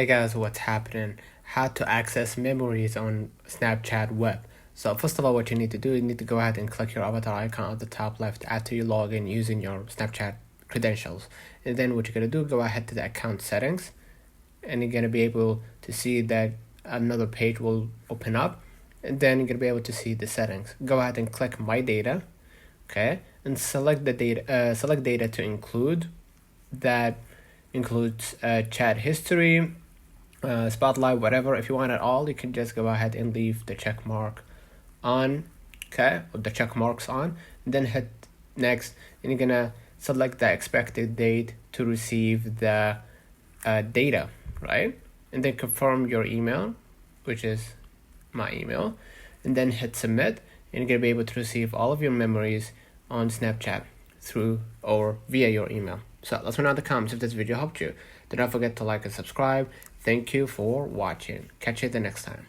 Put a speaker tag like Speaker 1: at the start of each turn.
Speaker 1: Hey guys, what's happening? How to access memories on Snapchat web. So first of all, what you need to do, you need to go ahead and click your avatar icon at the top left after you log in using your Snapchat credentials. And then what you're going to do, go ahead to the account settings, and you're going to be able to see that another page will open up, and then you're going to be able to see the settings. Go ahead and click my data, okay, and select the data, select data to include. That includes chat history, spotlight, whatever. If you want it all, you can just go ahead and leave the check mark on, okay, or the check marks on, and then hit next, and you're gonna select the expected date to receive the data, right? And then confirm your email, which is my email, and then hit submit, and you're gonna be able to receive all of your memories on Snapchat through or via your email. So let me know in the comments if this video helped you. Do not forget to like and subscribe. Thank you for watching. Catch you the next time.